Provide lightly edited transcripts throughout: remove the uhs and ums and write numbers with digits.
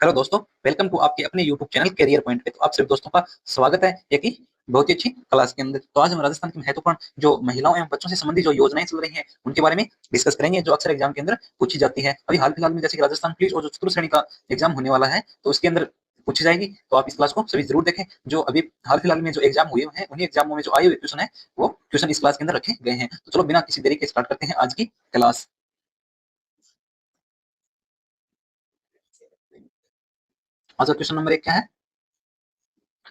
Hello दोस्तों, welcome to आपके अपने यूट्यूब चैनल करियर पॉइंट पे। तो आप सभी दोस्तों का स्वागत है एक ही बहुत ही अच्छी क्लास के अंदर। तो आज हम राजस्थान की महत्वपूर्ण जो महिलाओं एवं बच्चों से संबंधित जो योजनाएं चल रही हैं उनके बारे में डिस्कस करेंगे, जो अक्सर एग्जाम के अंदर पूछी जाती है। अभी हाल फिलहाल में जैसे कि राजस्थान पुलिस और जो चतुर्थ श्रेणी का एग्जाम होने वाला है, तो उसके अंदर पूछी जाएगी। तो आप इस क्लास को सभी जरूर देखें। जो अभी हाल फिलहाल में जो एग्जाम हुए हैं उन्हीं एग्जामों में जो आए हुए क्वेश्चन है वो क्वेश्चन इस क्लास के अंदर रखे गए हैं। तो चलो बिना किसी देरी के स्टार्ट करते हैं आज की क्लास। आज का क्वेश्चन नंबर 1 क्या है?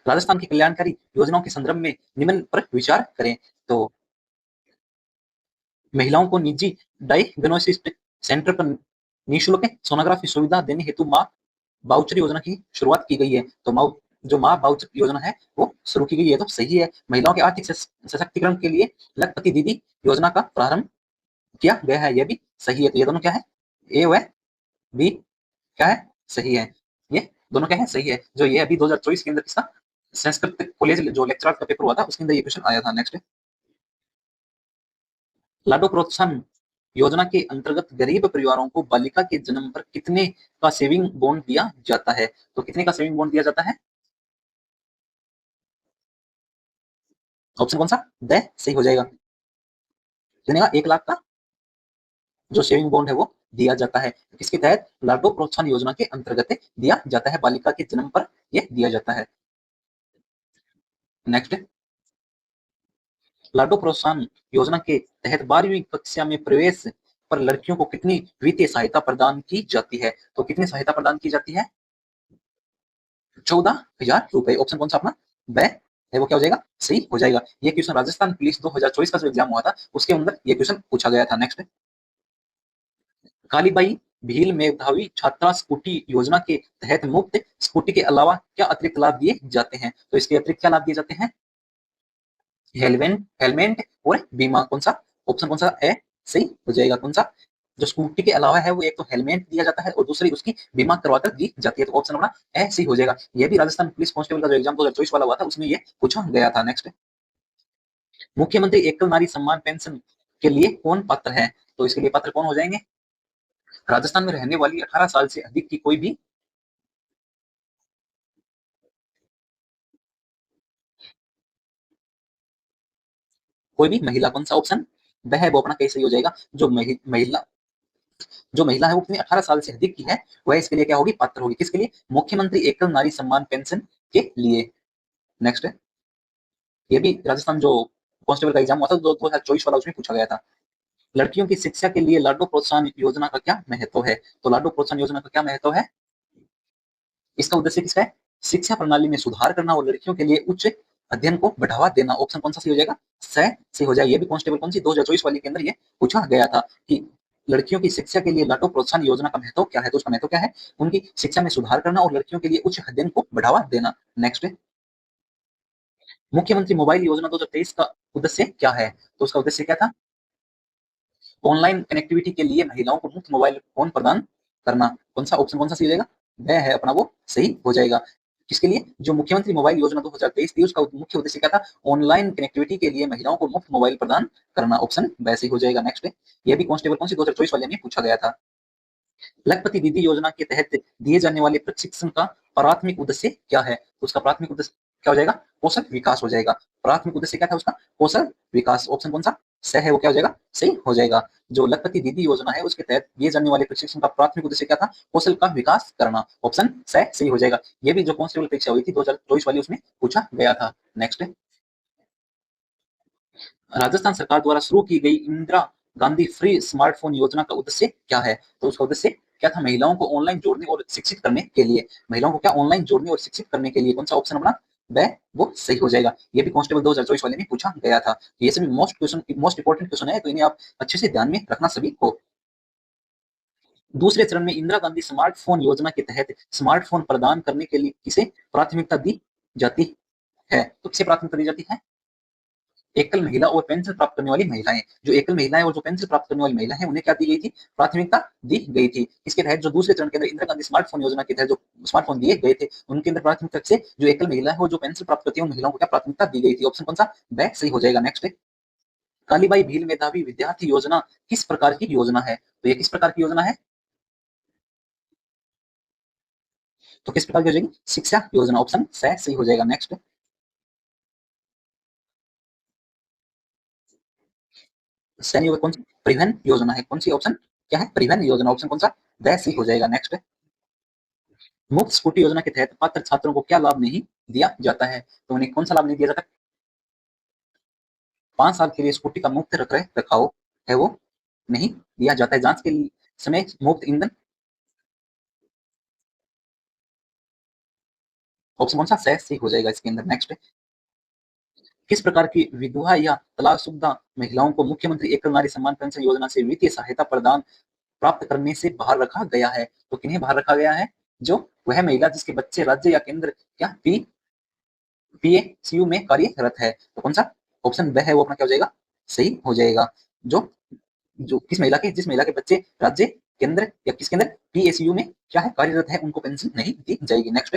राजस्थान की कल्याणकारी योजनाओं के संदर्भ में निम्न पर विचार करें। तो महिलाओं को निजी डायग्नोस्टिक सेंटर पर निःशुल्क सोनोग्राफी सुविधा देने हेतु माँ बाउचर योजना की शुरुआत की गई है। तो जो माँ बाउचर योजना है वो शुरू की गई है, तो सही है। महिलाओं के आर्थिक सशक्तिकरण के लिए लखपति दीदी योजना का प्रारंभ किया गया है, यह भी सही है। तो ये दोनों क्या है? ए व बी क्या है? सही है। ये दोनों क्या है? सही है। जो ये अभी 2024 के अंदर किसका संस्कृत कॉलेज जो लेक्चरर का पेपर हुआ था उसके अंदर ये क्वेश्चन आया था। नेक्स्ट, लाडो प्रोत्साहन योजना के अंतर्गत गरीब परिवारों को बालिका के जन्म पर कितने का सेविंग बॉन्ड दिया जाता है? तो कितने का सेविंग बॉन्ड दिया जाता है? ऑप्शन कौन सा? द सही हो जाएगा। कितने का? 1 लाख का जो सेविंग बॉन्ड है वो दिया जाता है। किसके तहत? लाडो प्रोत्साहन योजना के अंतर्गत दिया जाता है, बालिका के जन्म पर यह दिया जाता है। नेक्स्ट, लाडो प्रोत्साहन योजना के तहत 12वीं कक्षा में प्रवेश पर लड़कियों को कितनी वित्तीय सहायता प्रदान की जाती है? तो कितनी सहायता प्रदान की जाती है? 14,000 रुपए। ऑप्शन कौन सा अपना? ब है वो क्या हो जाएगा? सही हो जाएगा। ये क्वेश्चन राजस्थान पुलिस 2024 का जो एग्जाम हुआ था उसके अंदर ये क्वेश्चन पूछा गया था। नेक्स्ट, कालीबाई भील मेधावी छात्रा स्कूटी योजना के तहत मुफ्त स्कूटी के अलावा क्या अतिरिक्त लाभ दिए जाते हैं? तो इसके अतिरिक्त क्या लाभ दिए जाते हैं? हेलमेट हेलमेट और बीमा। कौन सा? ऑप्शन कौन सा? ए सही हो जाएगा। कौन सा? जो स्कूटी के अलावा है वो एक तो हेलमेट दिया जाता है और दूसरी उसकी बीमा करवाकर दी जाती है। तो ऑप्शन अपना ए सही हो जाएगा। ये भी राजस्थान पुलिस कांस्टेबल का जो एग्जाम 2024 वाला हुआ था उसमें ये पूछा गया था। नेक्स्ट, मुख्यमंत्री एकल नारी सम्मान पेंशन के लिए कौन पात्र है? तो इसके लिए पात्र कौन हो जाएंगे? राजस्थान में रहने वाली 18 साल से अधिक की कोई भी महिला। कौन सा ऑप्शन? वह है वो अपना कैसे हो जाएगा। जो महिला है वो कितनी 18 साल से अधिक की है वह इसके लिए क्या होगी? पात्र होगी। किसके लिए? मुख्यमंत्री एकल नारी सम्मान पेंशन के लिए। नेक्स्ट, ये भी राजस्थान जो कांस्टेबल का एग्जाम हुआ था 2024 वाला उसमें पूछा गया था। लड़कियों की शिक्षा के लिए लाडो प्रोत्साहन योजना का क्या महत्व है? तो लाडो प्रोत्साहन योजना का क्या महत्व है? इसका उद्देश्य किसका है? शिक्षा प्रणाली में सुधार करना और लड़कियों के लिए उच्च अध्ययन को बढ़ावा देना। ऑप्शन कौन सा सही हो जाएगा? सही हो जाएगा। ये भी कांस्टेबल कौन सी 2024 वाली के अंदर ये पूछा गया था कि लड़कियों की शिक्षा के लिए लाडो प्रोत्साहन योजना का महत्व क्या है? तो उसका महत्व क्या है? उनकी शिक्षा में सुधार करना और लड़कियों के लिए उच्च अध्ययन को बढ़ावा देना। नेक्स्ट, मुख्यमंत्री मोबाइल योजना 2023 का उद्देश्य क्या है? तो उसका उद्देश्य क्या था? ऑनलाइन कनेक्टिविटी के लिए महिलाओं को मुफ्त मोबाइल फोन प्रदान करना। कौन सा? ऑप्शन कौन सा सही हो जाएगा? वह है अपना वो सही हो जाएगा। किसके लिए? जो मुख्यमंत्री मोबाइल योजना 2023 थी उसका मुख्य उद्देश्य क्या था? ऑनलाइन कनेक्टिविटी के लिए महिलाओं को मुफ्त मोबाइल प्रदान करना। ऑप्शन वैसे ही हो जाएगा। नेक्स्ट, ये भी कांस्टेबल कौन सी 2024 वाले में पूछा गया था। लखपति दीदी योजना के तहत दिए जाने वाले प्रशिक्षण का प्राथमिक उद्देश्य क्या है? तो उसका प्राथमिक उद्देश्य क्या हो जाएगा? कौशल विकास हो जाएगा। प्राथमिक उद्देश्य क्या था उसका? कौशल विकास। ऑप्शन कौन सा? स है वो क्या हो जाएगा? सही हो जाएगा। जो लखपति दीदी योजना है उसके तहत दिए जाने वाले प्रशिक्षण का प्राथमिक उद्देश्य क्या था? कौशल का विकास करना। ऑप्शन स सही हो जाएगा। ये भी जो कांस्टेबल परीक्षा हुई थी 2024 वाली उसमें पूछा गया था। नेक्स्ट, राजस्थान सरकार द्वारा शुरू की गई इंदिरा गांधी फ्री स्मार्टफोन योजना का उद्देश्य क्या है? तो उसका उद्देश्य क्या था? महिलाओं को ऑनलाइन जोड़ने और शिक्षित करने के लिए। महिलाओं को क्या ऑनलाइन जोड़ने और शिक्षित करने के लिए। कौन सा ऑप्शन अपना? वह वो सही हो जाएगा। ये भी कांस्टेबल 2024 वाले में पूछा गया था। ये सभी मोस्ट इंपोर्टेंट क्वेश्चन है, तो इन्हें आप अच्छे से ध्यान में रखना सभी को। दूसरे चरण में इंदिरा गांधी स्मार्टफोन योजना के तहत स्मार्टफोन प्रदान करने के लिए किसे प्राथमिकता दी जाती है? तो किसे प्राथमिकता दी जाती है? एकल महिला और पेंशन प्राप्त करने वाली महिलाएं। जो एकल महिलाएं और जो पेंशन प्राप्त करने वाली महिलाएं हैं उन्हें क्या दी गई थी? प्राथमिकता दी गई थी। इसके तहत जो दूसरे चरण के अंदर इंदिरा गांधी स्मार्टफोन योजना के तहत जो स्मार्टफोन दिए गए थे उनके अंदर प्राथमिकता से जो एकल महिला है और जो पेंशन प्राप्त करती है उन महिलाओं को क्या प्राथमिकता दी गई थी। ऑप्शन कौन सा? बैक सही हो जाएगा। नेक्स्ट, कालीबाई भील मेधावी विद्यार्थी योजना किस प्रकार की योजना है? तो ये किस प्रकार की योजना है? तो किस प्रकार की हो जाएगी? शिक्षा योजना, ऑप्शन सही हो जाएगा। नेक्स्ट, सैन्य योजना कौन सी? परिवहन योजना है। कौन सी? ऑप्शन क्या है? परिवहन योजना, ऑप्शन कौन सा? सही हो जाएगा। नेक्स्ट, मुफ्त स्कूटी योजना के तहत पात्र छात्रों को क्या लाभ नहीं दिया जाता है? तो उन्हें कौन सा लाभ नहीं दिया जाता? 5 साल के लिए स्कूटी का मुफ्त रखाव है वो नहीं दिया जाता है। जांच के लिए समय मुफ्त ईंधन, ऑप्शन कौन सा? सही हो जाएगा इसके अंदर। नेक्स्ट, किस प्रकार की विधवा या तलाकशुदा महिलाओं को मुख्यमंत्री एकल नारी सम्मान पेंशन योजना से वित्तीय सहायता प्रदान प्राप्त करने से बाहर रखा गया है? तो किन्हें बाहर रखा गया है? जो वह महिला जिसके बच्चे राज्य या केंद्र क्या पीएसयू में कार्यरत है। तो कौन सा ऑप्शन ब है वो अपना क्या हो जाएगा? सही हो जाएगा। जो जो किस महिला के, जिस महिला के बच्चे राज्य, केंद्र या किसके अंदर पीएसयू में क्या है कार्यरत है, उनको पेंशन नहीं दी जाएगी। नेक्स्ट,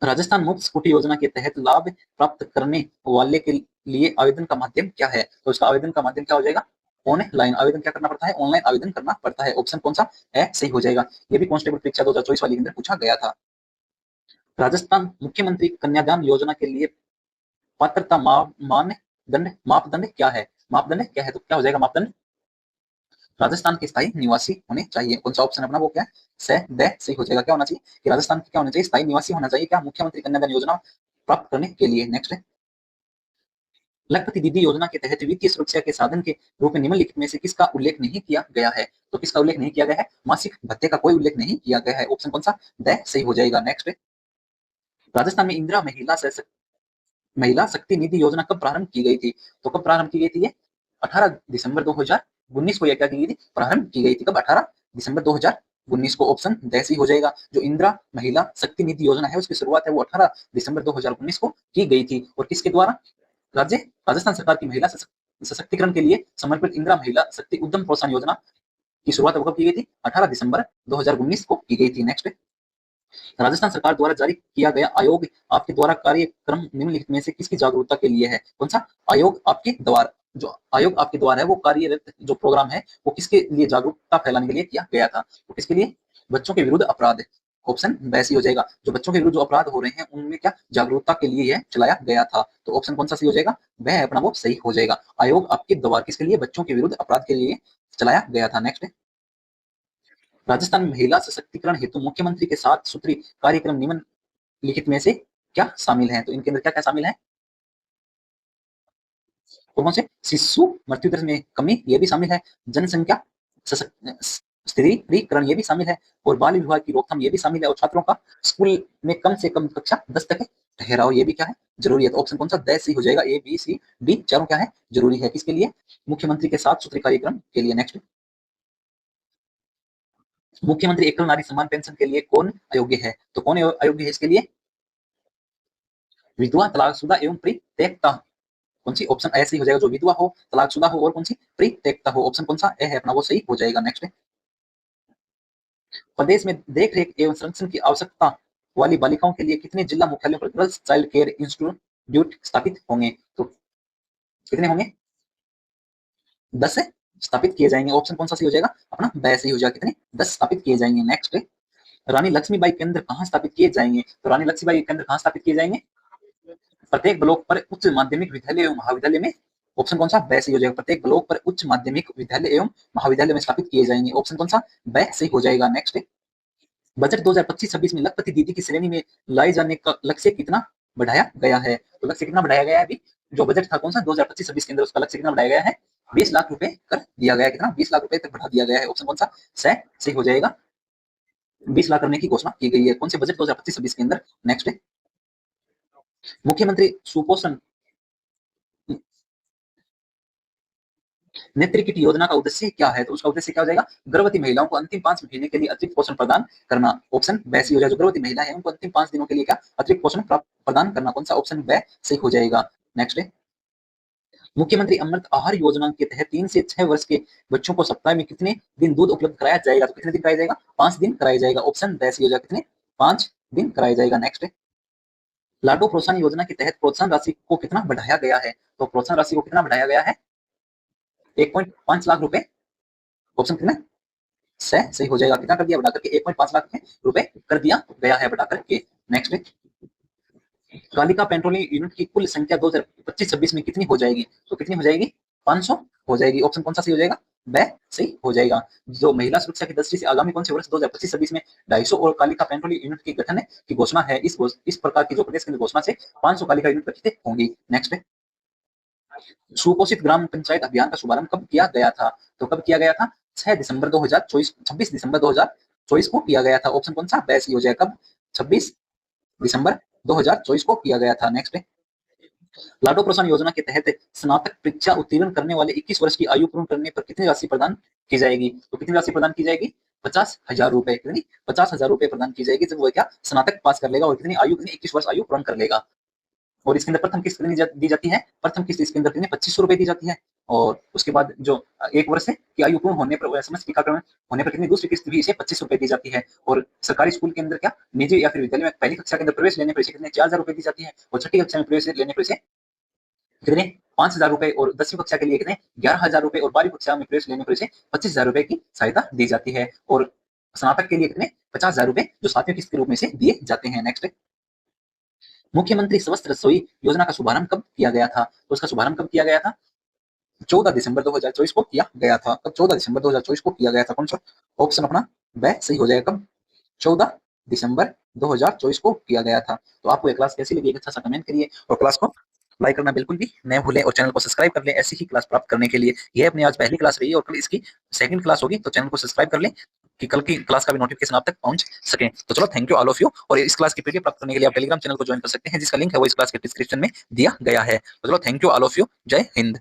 राजस्थान मुफ्त स्कूटी योजना के तहत लाभ प्राप्त करने वाले के लिए आवेदन का माध्यम क्या है? तो इसका आवेदन का माध्यम क्या हो जाएगा? ऑनलाइन आवेदन क्या करना पड़ता है? ऑनलाइन आवेदन करना पड़ता है। ऑप्शन कौन सा है? सही हो जाएगा। ये भी कांस्टेबल परीक्षा 2024 वाली के अंदर पूछा गया था। राजस्थान मुख्यमंत्री कन्यादान योजना के लिए पात्रता मापदंड क्या है? मापदंड क्या है? तो क्या हो जाएगा मापदंड? राजस्थान के स्थायी निवासी होने चाहिए। कौन सा ऑप्शन अपना वो क्या है? सही हो जाएगा। क्या होना चाहिए कि राजस्थान के क्या होना चाहिए? स्थायी निवासी होना चाहिए क्या मुख्यमंत्री कन्यादान योजना प्राप्त करने के लिए। नेक्स्ट, लखपति दीदी योजना के तहत वित्तीय सुरक्षा के साधन के रूप में निम्नलिखित में से किसका उल्लेख नहीं किया गया है? तो किसका उल्लेख नहीं किया गया है? मासिक भत्ते का कोई उल्लेख नहीं किया गया है। ऑप्शन कौन सा? सही हो जाएगा। नेक्स्ट, राजस्थान में इंदिरा महिला शक्ति निधि योजना कब प्रारंभ की गई थी? तो कब प्रारंभ की गई थी ये? 18 दिसंबर 2019 को यह क्या की गई थी? प्रारंभ की गई थी। कब? 18 दिसंबर 2019 को। ऑप्शन दैसी हो जाएगा। जो इंदिरा महिला शक्ति निधि योजना है उसकी शुरुआत है वो 18 दिसंबर 2019 को की गई थी। और किसके द्वारा? राज्य राजस्थान सरकार की महिला सशक्तिकरण के लिए समर्पित इंदिरा महिला शक्ति उद्यम प्रोत्साहन योजना की शुरुआत कब की गई थी? 18 दिसंबर 2019 को की गई थी। नेक्स्ट, राजस्थान सरकार द्वारा जारी किया गया आयोग आपके द्वारा कार्यक्रम निम्नलिखित में से किसकी जागरूकता के लिए है? कौन सा आयोग आपके द्वारा? जो आयोग आपके द्वारा है वो कार्यरत जो प्रोग्राम है वो किसके लिए जागरूकता फैलाने के लिए किया गया था? तो किसके लिए? बच्चों के विरुद्ध अपराध। ऑप्शन वैसी हो जाएगा। जो बच्चों के विरुद्ध जो अपराध हो रहे हैं उनमें क्या जागरूकता के लिए यह चलाया गया था। तो ऑप्शन कौन सा सही हो जाएगा? वह अपना वो सही हो जाएगा। आयोग आपके द्वारा किसके लिए? बच्चों के विरुद्ध अपराध के लिए चलाया गया था। नेक्स्ट, राजस्थान में महिला सशक्तिकरण हेतु मुख्यमंत्री के 7 सूत्री कार्यक्रम निम्नलिखित में से क्या शामिल है? तो इनके अंदर क्या क्या शामिल है? कौन से? शिशु मृत्यु दर में कमी ये भी शामिल है, जनसंख्या स्थिरीकरण ये भी शामिल है, और बाल विवाह की रोकथाम ये भी शामिल है, और छात्रों का स्कूल में कम से कम कक्षा 10 तक ठहराव ये भी क्या है? जरूरी है। तो ऑप्शन कौन सा? सही हो जाएगा। ए बी सी डी चारों क्या है? जरूरी है। किसके लिए? मुख्यमंत्री के 7 सूत्री कार्यक्रम के लिए। नेक्स्ट, मुख्यमंत्री एकल नारी सम्मान पेंशन के लिए कौन अयोग्य है? तो कौन अयोग्य है इसके लिए? विधवा, तलाकशुदा एवं परित्यक्ता। कौन सी? ऑप्शन ऐसे ही हो जाएगा। जो विधवा हो, तलाकशुदा हो और कौन सी? परित्यक्ता हो। ऑप्शन कौन सा ए है अपना वो सही हो जाएगा। नेक्स्ट, प्रदेश में देख रेख एवं संरक्षण की आवश्यकता वाली बालिकाओं के लिए कितने जिला मुख्यालयों पर गर्ल्स चाइल्ड केयर इंस्टीट्यूट स्थापित होंगे? तो कितने होंगे? 10 स्थापित किए जाएंगे। ऑप्शन कौन सा सही हो जाएगा? अपना वैसे ही हो जाएगा। कितने? 10 स्थापित किए जाएंगे। नेक्स्ट, रानी लक्ष्मीबाई केंद्र कहाँ स्थापित किए जाएंगे? तो रानी लक्ष्मीबाई केंद्र कहाँ स्थापित किए जाएंगे? प्रत्येक ब्लॉक पर उच्च माध्यमिक विद्यालय एवं महाविद्यालय में। ऑप्शन कौन सा? वैसे ही हो जाएगा। प्रत्येक ब्लॉक पर उच्च माध्यमिक विद्यालय एवं महाविद्यालय में स्थापित किए जाएंगे। ऑप्शन कौन सा? वैसे ही हो जाएगा। नेक्स्ट, बजट 2025-26 में लखपति दीदी की श्रेणी में लाए जाने का लक्ष्य कितना बढ़ाया गया है? तो लक्ष्य कितना बढ़ाया गया है? अभी जो बजट था कौन सा 2025-26 के अंदर उसका लक्ष्य कितना बढ़ाया गया है? 20 लाख रुपए कर दिया गया है। कितना? 20 लाख रुपए तक बढ़ा दिया गया है। ऑप्शन कौन सा? सही हो जाएगा। 20 लाख करने की घोषणा की गई है। कौन से बजट 2025-26 के अंदर? नेक्स्ट, मुख्यमंत्री सुपोषण नेत्र किट योजना का उद्देश्य क्या है? तो उसका उद्देश्य क्या हो जाएगा? गर्भवती महिलाओं को अंतिम 5 महीने के लिए अतिरिक्त पोषण प्रदान करना। ऑप्शन वैसी हो जाएगा। जो गर्भवती महिला है उनको अंतिम 5 दिनों के लिए क्या अतिरिक्त पोषण प्रदान करना। कौन सा? ऑप्शन वह सही हो जाएगा। नेक्स्ट, मुख्यमंत्री अमृत आहार योजना के तहत 3 से 6 वर्ष के बच्चों को सप्ताह में कितने दिन दूध उपलब्ध कराया जाएगा? तो कितने दिन कराया जाएगा? 5 दिन कराया जाएगा। ऑप्शन वैसी हो जाएगा। कितने? 5 दिन कराया जाएगा। नेक्स्ट, लाडो प्रोत्साहन योजना के तहत प्रोत्साहन राशि को कितना बढ़ाया गया है? तो प्रोत्साहन राशि को कितना बढ़ाया गया है? 1.5 लाख रुपए। ऑप्शन कितना? सही हो जाएगा। कितना कर दिया? बढ़ा करके 1.5 लाख रुपए कर दिया गया है बढ़ा करके। नेक्स्ट पे, कालिका पेट्रोलियम यूनिट की कुल संख्या 2025-26 में कितनी हो जाएगी? तो कितनी हो जाएगी? 500 हो जाएगी। ऑप्शन कौन सा सही हो जाएगा? ब सही हो जाएगा। जो महिला सुरक्षा की दृष्टि से आगामी कौन से वर्ष 2025-26 में 250 और कालिका पेट्रोलियम यूनिट के गठन की घोषणा है। इस प्रकार की जो प्रदेश के घोषणा से 500 कालिका यूनिट गठित होंगी। नेक्स्ट है, सुपोषित ग्राम पंचायत अभियान का शुभारंभ कब किया गया था? तो कब किया गया था? 6 दिसंबर 2024, 26 दिसंबर 2024 को किया गया था। ऑप्शन कौन सा? ब सही हो जाएगा। कब? 26 दिसंबर 2024 को किया गया था। नेक्स्ट है, लाडो प्रोत्साहन योजना के तहत स्नातक परीक्षा उत्तीर्ण करने वाले 21 वर्ष की आयु पूर्ण करने पर कितनी राशि प्रदान की जाएगी? तो कितनी राशि प्रदान की जाएगी? 50,000 रुपए। कितनी? 50,000 रुपए प्रदान की जाएगी जब वो क्या स्नातक पास कर लेगा और कितनी आयु, कितनी 21 वर्ष आयु पूर्ण कर लेगा। और इसके अंदर प्रथम किस्त कितनी दी जाती है? प्रथम किस्त इसके अंदर कितनी? 2500 रुपए दी जाती है। और उसके बाद जो 1 वर्ष की आयु पूर्ण होने पर एसएमएस टीकाकरण होने पर कितनी दूसरी किस्त भी इसे 2500 रुपए दी जाती है। और सरकारी स्कूल के अंदर क्या निजी या फिर विद्यालय में पहली कक्षा के अंदर प्रवेश लेने पर इसे कितने 4000 रुपए दी जाती है। और छठी कक्षा में प्रवेश लेने पर इसे कितने? 5,000 रुपए। और 10वीं कक्षा के लिए कितने? 11,000 रुपए। और 12वीं कक्षा में प्रवेश लेने पर इसे 25,000 रुपए की सहायता दी जाती है। और स्नातक के लिए कितने? 50,000 रुपए जो 7वीं किस्त के रूप में से दिए जाते हैं। नेक्स्ट, मुख्यमंत्री स्वस्थ रसोई योजना का शुभारंभ कब किया गया था? तो उसका शुभारंभ कब किया गया था? 14 दिसंबर 2024 को किया गया था। कब? 14 दिसंबर 2024 को किया गया था। कौन सा ऑप्शन अपना ब सही हो जाएगा। कब? 14 दिसंबर 2024 को किया गया था। तो आपको ये क्लास कैसी लगी? एक अच्छा सा कमेंट करिए और क्लास को लाइक करना बिल्कुल भी न भूलें और चैनल को सब्सक्राइब कर लें ऐसी ही क्लास प्राप्त करने के लिए। ये अपनी आज पहली क्लास रही है और कल इसकी सेकंड क्लास होगी, तो चैनल को सब्सक्राइब कर लें कि कल की क्लास का भी नोटिफिकेशन आप तक पहुंच सके। तो चलो, thank you all of you. और इस क्लास की पीडीएफ प्राप्त करने के लिए आप टेलीग्राम चैनल को ज्वाइन कर सकते हैं जिसका लिंक है वो इस क्लास के डिस्क्रिप्शन में दिया गया है। तो चलो, thank you all of you. जय हिंद।